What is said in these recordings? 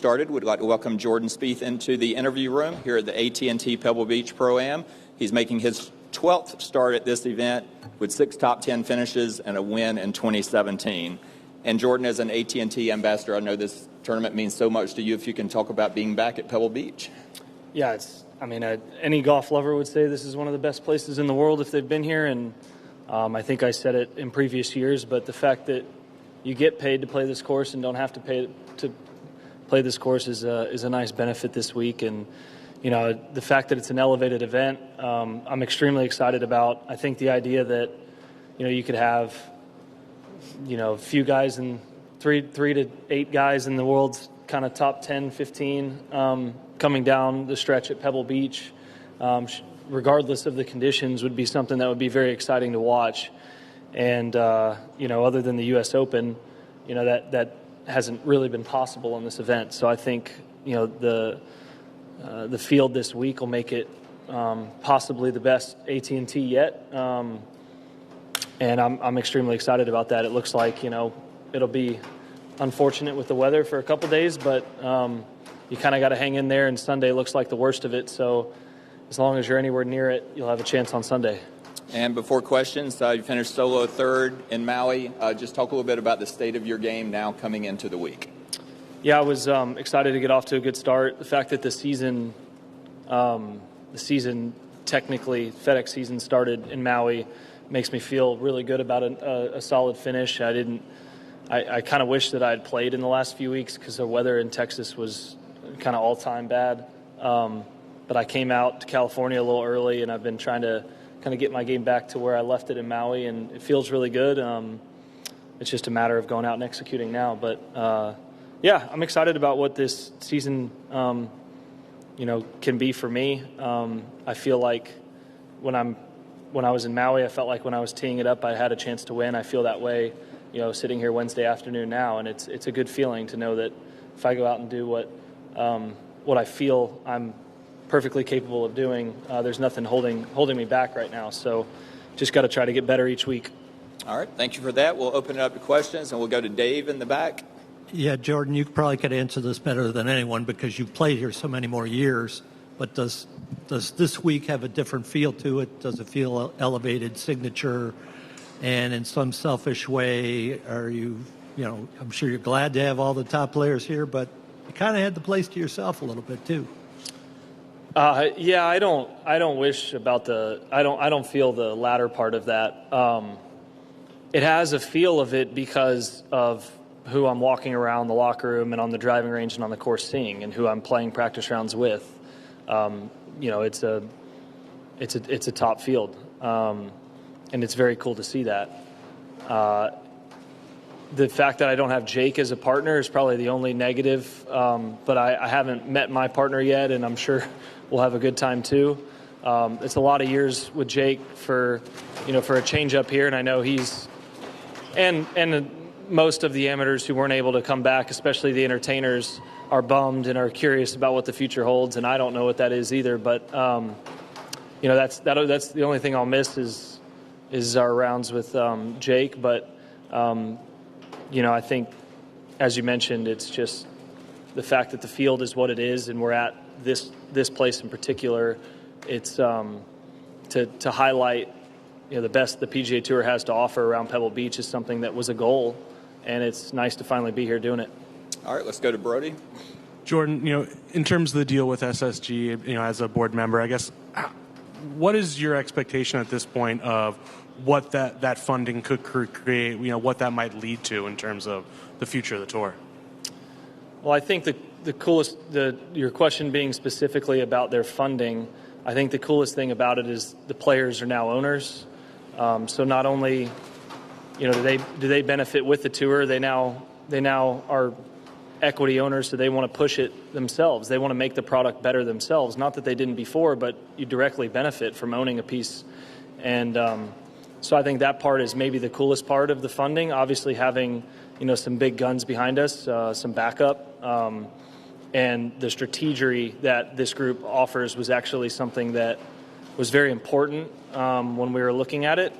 started, we'd like to welcome Jordan Spieth into the interview room here at the AT&T Pebble Beach Pro-Am. He's making his 12th start at this event with 6 top 10 finishes and a win in 2017. And Jordan, as an AT&T ambassador, I know this tournament means so much to you. If you can talk about being back at Pebble Beach. Yeah, any golf lover would say this is one of the best places in the world if they've been here. And I think I said it in previous years, but the fact that you get paid to play this course and don't have to pay to play this course is a nice benefit this week. And the fact that it's an elevated event, I'm extremely excited about. I think the idea that you could have a few guys and three to 8 guys in the world's kind of top 10, 15 coming down the stretch at Pebble Beach, regardless of the conditions, would be something that would be very exciting to watch. And other than the U.S. Open, that hasn't really been possible in this event. So I think the field this week will make it possibly the best AT&T yet. And I'm extremely excited about that. It looks like it'll be unfortunate with the weather for a couple days, but you kind of got to hang in there. And Sunday looks like the worst of it. So as long as you're anywhere near it, you'll have a chance on Sunday. And before questions, you finished solo third in Maui. Just talk a little bit about the state of your game now coming into the week. Yeah, I was excited to get off to a good start. The fact that the season technically, FedEx season started in Maui makes me feel really good about a solid finish. I kind of wish that I had played in the last few weeks because the weather in Texas was kind of all-time bad. But I came out to California a little early, and I've been trying to kind of get my game back to where I left it in Maui, and it feels really good. It's just a matter of going out and executing now. But, I'm excited about what this season, can be for me. I feel like when I was in Maui, I felt like when I was teeing it up, I had a chance to win. I feel that way, sitting here Wednesday afternoon now, and it's a good feeling to know that if I go out and do what I feel I'm perfectly capable of doing, there's nothing holding me back right now. So just got to try to get better each week. All right, thank you for that. We'll open it up to questions, and we'll go to Dave in the back. Yeah, Jordan, you probably could answer this better than anyone because you've played here so many more years. But does this week have a different feel to it? Does it feel elevated, signature? And in some selfish way, are you, I'm sure you're glad to have all the top players here, but you kind of had the place to yourself a little bit too. Yeah, I don't wish about I don't feel the latter part of that. It has a feel of it because of who I'm walking around the locker room and on the driving range and on the course seeing, and who I'm playing practice rounds with. It's a top field, and it's very cool to see that. The fact that I don't have Jake as a partner is probably the only negative, but I haven't met my partner yet, and I'm sure we'll have a good time too. It's a lot of years with Jake for a change up here, and I know he's and most of the amateurs who weren't able to come back, especially the entertainers, are bummed and are curious about what the future holds, and I don't know what that is either. But that's the only thing I'll miss is our rounds with Jake. But I think, as you mentioned, it's just the fact that the field is what it is, and we're at this place in particular. It's to highlight the best the PGA Tour has to offer around Pebble Beach is something that was a goal, and it's nice to finally be here doing it. All right, let's go to Brody. Jordan, in terms of the deal with SSG, as a board member, I guess, what is your expectation at this point of what that funding could create, what that might lead to in terms of the future of the tour? Well, I think the coolest, your question being specifically about their funding, I think the coolest thing about it is the players are now owners. So not only, do they benefit with the tour, they now are equity owners, so they want to push it themselves. They want to make the product better themselves. Not that they didn't before, but you directly benefit from owning a piece. And so I think that part is maybe the coolest part of the funding. Obviously having, some big guns behind us, some backup, and the strategy that this group offers was actually something that was very important when we were looking at it.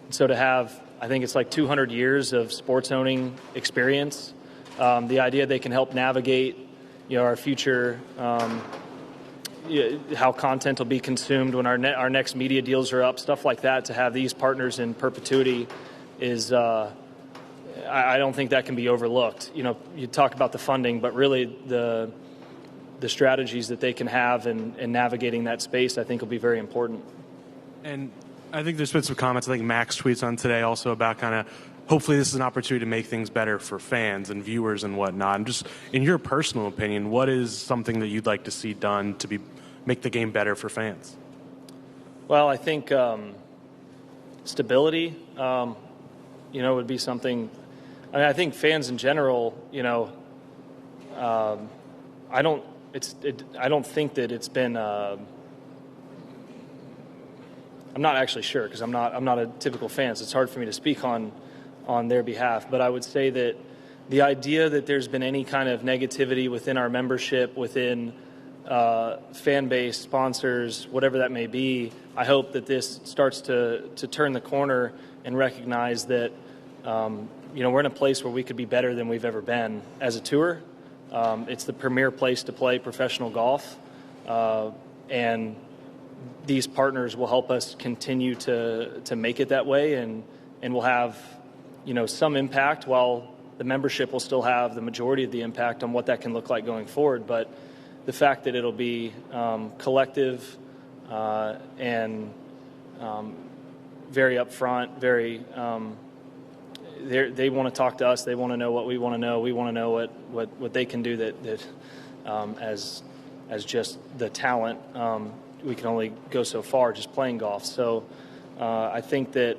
So to have, I think it's like 200 years of sports owning experience, the idea they can help navigate, our future, how content will be consumed when our next media deals are up, stuff like that. To have these partners in perpetuity is, I don't think that can be overlooked. You talk about the funding, but really the strategies that they can have in navigating that space, I think, will be very important. And I think there's been some comments. I think Max tweets on today also about kind of hopefully this is an opportunity to make things better for fans and viewers and whatnot. And just in your personal opinion, what is something that you'd like to see done to make the game better for fans? Well, I think stability, would be something. I mean, I think fans in general, I don't think that it's been. I'm not actually sure because I'm not a typical fan, so it's hard for me to speak on their behalf. But I would say that the idea that there's been any kind of negativity within our membership, within fan base, sponsors, whatever that may be, I hope that this starts to turn the corner and recognize that we're in a place where we could be better than we've ever been as a tour. It's the premier place to play professional golf, and these partners will help us continue to make it that way, and we'll have some impact, while the membership will still have the majority of the impact on what that can look like going forward. But the fact that it'll be collective and very upfront, very they want to talk to us. They want to know what we want to know. We want to know what they can do that as just the talent. We can only go so far just playing golf. So I think that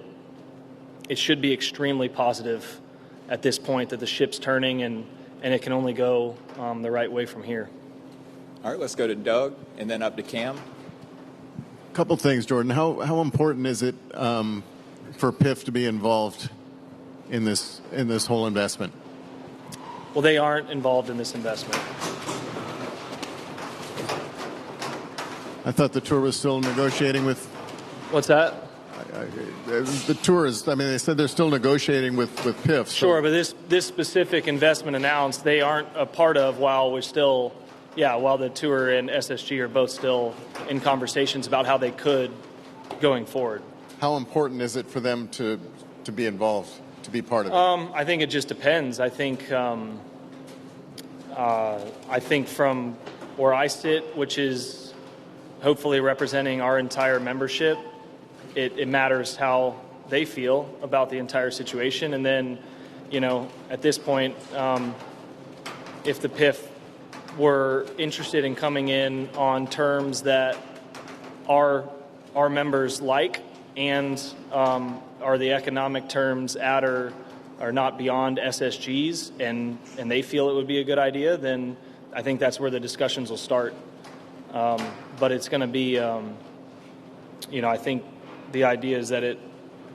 it should be extremely positive at this point, that the ship's turning and it can only go the right way from here. All right, let's go to Doug and then up to Cam. A couple things, Jordan. How important is it for PIF to be involved in this whole investment? Well, they aren't involved in this investment. I thought the tour was still negotiating with. What's that? The tour is. I mean, they said they're still negotiating with PIF. So. Sure, but this specific investment announced, they aren't a part of while the tour and SSG are both still in conversations about how they could going forward. How important is it for them to be involved, to be part of it? I think it just depends. I think from where I sit, which is hopefully representing our entire membership, it matters how they feel about the entire situation. And then, at this point, if the PIF were interested in coming in on terms that our members like and are the economic terms at or are not beyond SSG's, and they feel it would be a good idea, then I think that's where the discussions will start. But it's going to be, I think the idea is that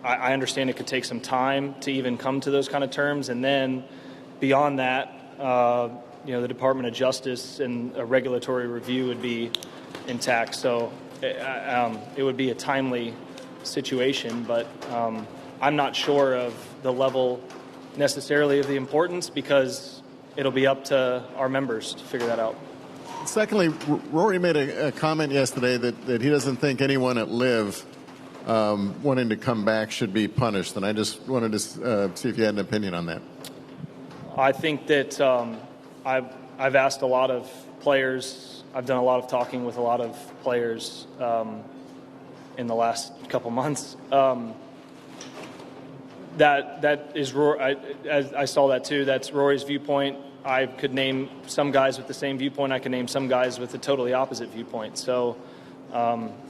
I understand it could take some time to even come to those kind of terms. And then beyond that, the Department of Justice and a regulatory review would be intact. So it would be a timely situation, but I'm not sure of the level necessarily of the importance, because it'll be up to our members to figure that out. Secondly, Rory made a comment yesterday that he doesn't think anyone at LIV wanting to come back should be punished, and I just wanted to see if you had an opinion on that. I think that I've asked a lot of players. I've done a lot of talking with a lot of players in the last couple months. That is Rory. I saw that too. That's Rory's viewpoint. I could name some guys with the same viewpoint. I could name some guys with a totally opposite viewpoint. So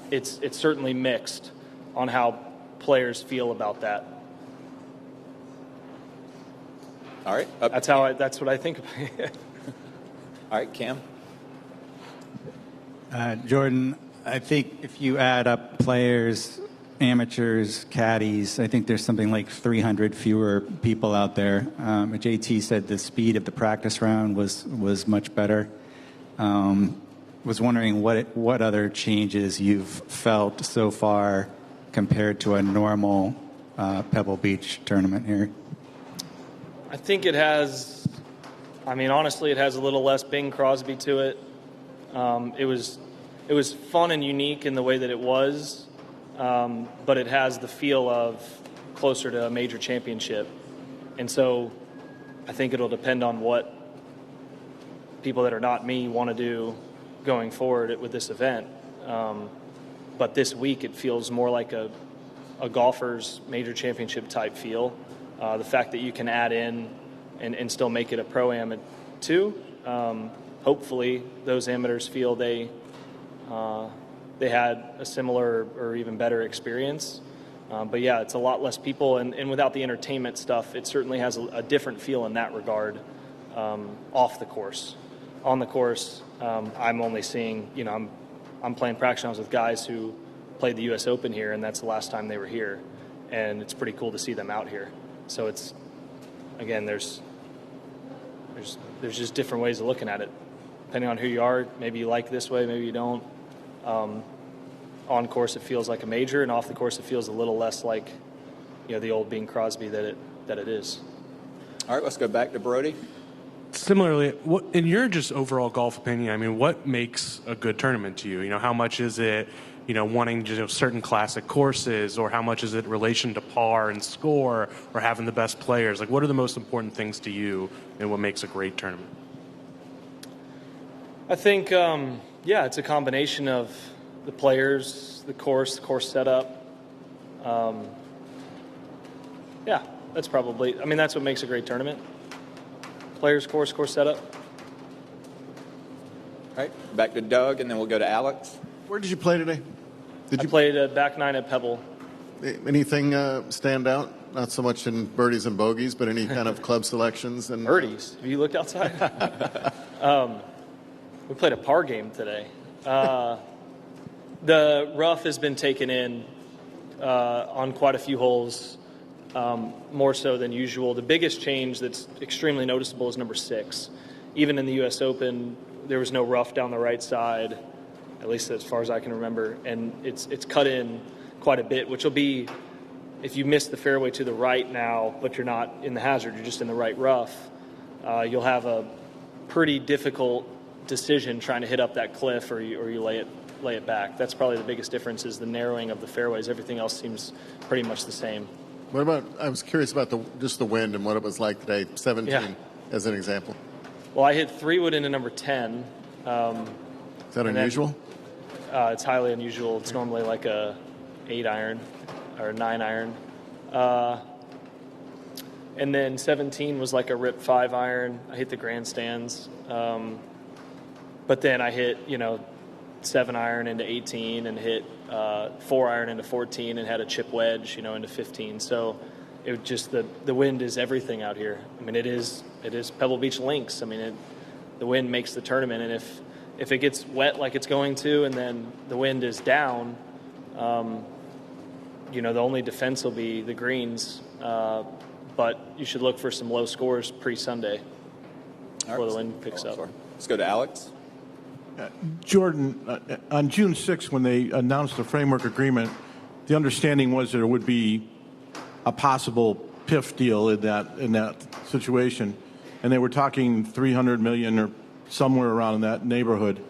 it's certainly mixed on how players feel about that. All right. That's what I think. All right, Cam. Jordan, I think if you add up players, amateurs, caddies, I think there's something like 300 fewer people out there. JT said the speed of the practice round was much better. Was wondering what other changes you've felt so far compared to a normal Pebble Beach tournament here. I think it has I mean, honestly, it has a little less Bing Crosby to it. It was fun and unique in the way that it was, but it has the feel of closer to a major championship. And so I think it'll depend on what people that are not me want to do going forward with this event. But this week it feels more like a golfer's major championship type feel. The fact that you can add in and still make it a pro-am too. Hopefully those amateurs feel they had a similar or even better experience. But yeah, it's a lot less people, and without the entertainment stuff, it certainly has a different feel in that regard off the course. On the course, I'm only seeing, I'm playing practice rounds with guys who played the U.S. Open here, and that's the last time they were here. And it's pretty cool to see them out here. So it's, again, there's just different ways of looking at it. Depending on who you are, maybe you like this way, maybe you don't. On course, it feels like a major, and off the course, it feels a little less like, the old Bing Crosby that it is. All right, let's go back to Brody. Similarly, in your just overall golf opinion, I mean, what makes a good tournament to you? How much is it, wanting certain classic courses, or how much is it relation to par and score, or having the best players? Like, what are the most important things to you, and what makes a great tournament? I think, it's a combination of the players, the course setup. That's probably, that's what makes a great tournament. Players, course setup. All right, back to Doug, and then we'll go to Alex. Where did you play today? I played back nine at Pebble. Anything stand out? Not so much in birdies and bogeys, but any kind of club selections and Birdies? Have you looked outside? We played a par game today. The rough has been taken in on quite a few holes, more so than usual. The biggest change that's extremely noticeable is number 6. Even in the U.S. Open, there was no rough down the right side, at least as far as I can remember, and it's cut in quite a bit, which will be, if you miss the fairway to the right now, but you're not in the hazard, you're just in the right rough, you'll have a pretty difficult decision trying to hit up that cliff, or you lay it back. That's probably the biggest difference, is the narrowing of the fairways. Everything else seems pretty much the same. What about, I was curious about just the wind and what it was like today, 17 as an example. Well, I hit 3-wood into number 10. Is that unusual? It's highly unusual. It's normally like a 8-iron or a 9-iron. And then 17 was like a rip 5-iron. I hit the grandstands. But then I hit, 7-iron into 18 and hit 4-iron into 14 and had a chip wedge, into 15. So it was just the wind is everything out here. It is Pebble Beach links. The wind makes the tournament, and if it gets wet like it's going to, and then the wind is down, the only defense will be the greens. But you should look for some low scores pre-Sunday before the wind picks up. Let's go to Alex. Jordan, on June 6th, when they announced the framework agreement, the understanding was there would be a possible PIF deal in that situation, and they were talking $300 million or somewhere around in that neighborhood.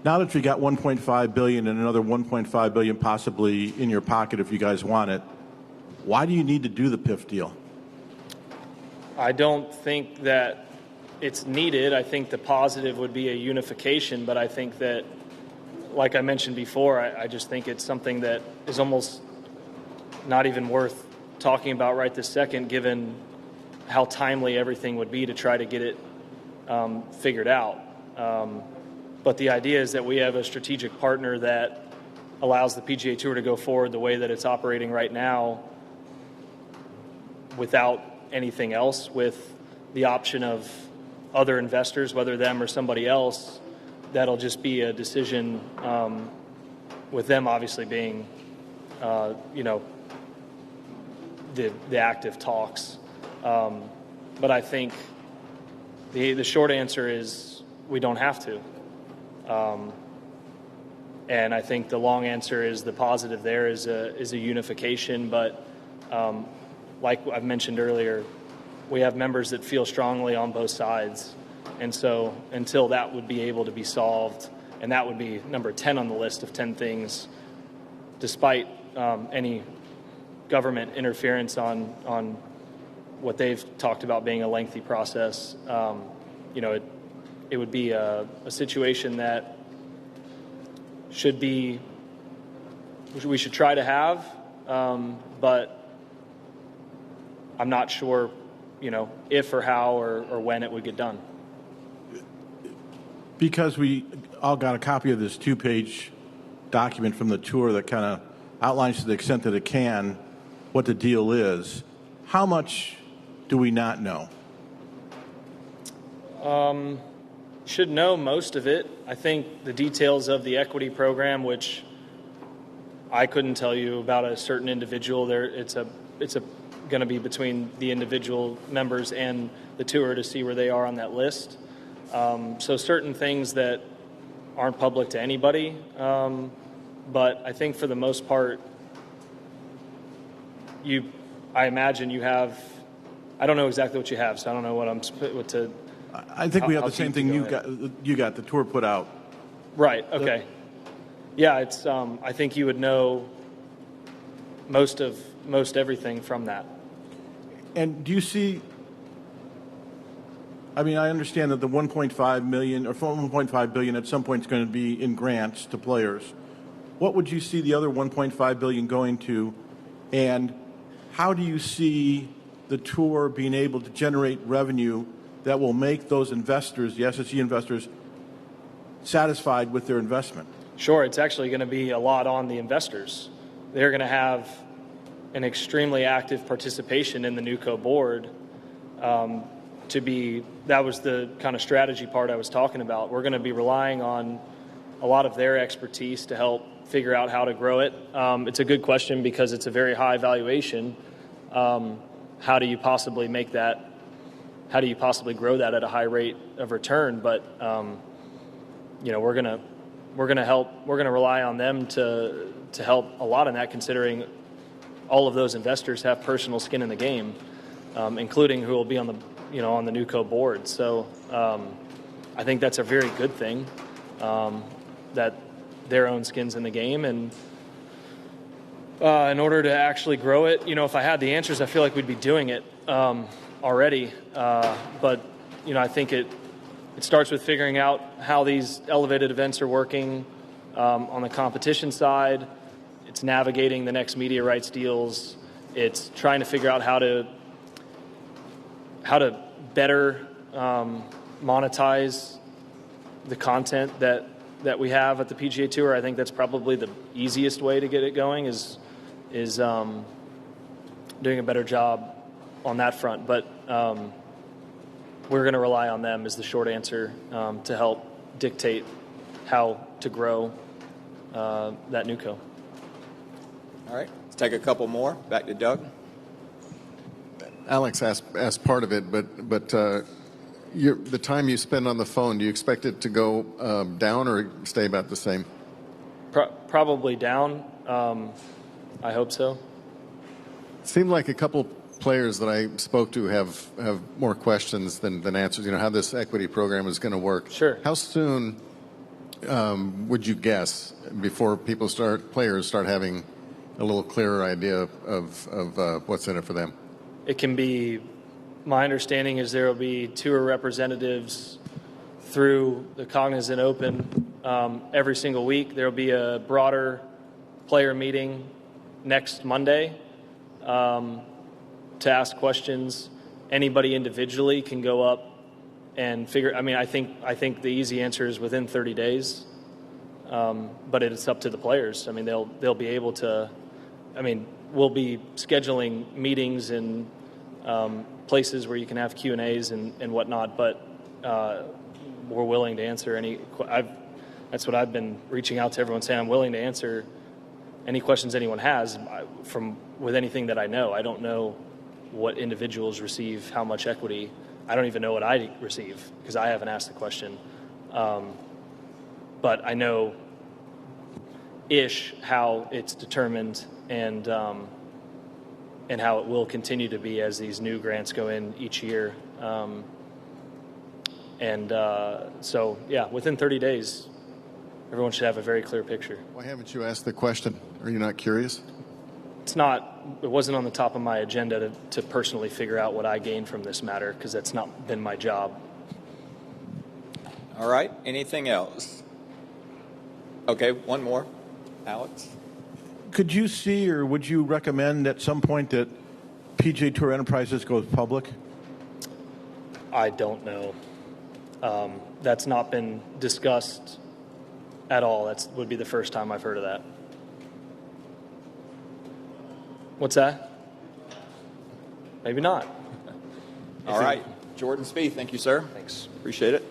Now that you got $1.5 billion and another $1.5 billion possibly in your pocket if you guys want it, why do you need to do the PIF deal? I don't think that it's needed. I think the positive would be a unification, but I think that, like I mentioned before, I just think it's something that is almost not even worth talking about right this second, given how timely everything would be to try to get it figured out. But the idea is that we have a strategic partner that allows the PGA Tour to go forward the way that it's operating right now without anything else, with the option of other investors, whether them or somebody else. That'll just be a decision with them obviously being, the active talks. But I think the short answer is we don't have to. And I think the long answer is the positive there is a unification. But like I've mentioned earlier, we have members that feel strongly on both sides. And so until that would be able to be solved, and that would be number 10 on the list of 10 things, despite any government interference on what they've talked about being a lengthy process, it would be a situation that we should try to have, but I'm not sure, if or how or when it would get done. Because we all got a copy of this 2-page document from the tour that kind of outlines to the extent that it can what the deal is, how much do we not know? Should know most of it. I think the details of the equity program, which I couldn't tell you about a certain individual, it's going to be between the individual members and the tour to see where they are on that list. So certain things that aren't public to anybody, but I think for the most part, I imagine you have. I don't know exactly what you have, so I don't know what to. I think we have the same thing you got the tour put out. Right. Okay. Yeah, it's. I think you would know most everything from that. And do you see? I mean, I understand that the 1.5 million or 1.5 billion at some point is going to be in grants to players. What would you see the other 1.5 billion going to, and how do you see the tour being able to generate revenue that will make those investors, the SSG investors, satisfied with their investment? Sure, it's actually going to be a lot on the investors. They're going to have an extremely active participation in the NewCo board. That was the kind of strategy part I was talking about. We're going to be relying on a lot of their expertise to help figure out how to grow it. It's a good question because it's a very high valuation. How do you possibly make that? How do you possibly grow that at a high rate of return? But we're gonna rely on them to help a lot in that, considering all of those investors have personal skin in the game, including who will be on the NewCo board. So I think that's a very good thing, that their own skin's in the game. And in order to actually grow it, if I had the answers, I feel like we'd be doing it already. But I think it starts with figuring out how these elevated events are working on the competition side. It's navigating the next media rights deals. It's trying to figure out how to better monetize the content that we have at the PGA Tour. I think that's probably the easiest way to get it going is doing a better job on that front. But we're going to rely on them is the short answer to help dictate how to grow that NewCo. All right, let's take a couple more. Back to Doug. Alex asked part of it, but the time you spend on the phone, do you expect it to go down or stay about the same? Probably down. I hope so. It seemed like a couple players that I spoke to have more questions than answers. How this equity program is going to work. Sure. How soon would you guess before players start having a little clearer idea of what's in it for them? It can be, my understanding is there will be tour representatives through the Cognizant Open every single week. There will be a broader player meeting next Monday to ask questions. Anybody individually can go up and figure. I mean, I think the easy answer is within 30 days, but it's up to the players. I mean, they'll be able to. I mean, we'll be scheduling meetings in places where you can have Q&As and whatnot, but we're willing to answer any. That's what I've been reaching out to everyone saying. I'm willing to answer any questions anyone has with anything that I know. I don't know what individuals receive, how much equity. I don't even know what I receive because I haven't asked the question. But I know ish how it's determined, and and how it will continue to be as these new grants go in each year. So, yeah, within 30 days, everyone should have a very clear picture. Why haven't you asked the question? Are you not curious? It wasn't on the top of my agenda to personally figure out what I gained from this matter, because that's not been my job. All right. Anything else? Okay, one more. Alex? Could you see, or would you recommend at some point that PGA Tour Enterprises goes public? I don't know. That's not been discussed at all. That would be the first time I've heard of that. What's that? Maybe not. All right. Jordan Spieth, thank you, sir. Thanks. Appreciate it.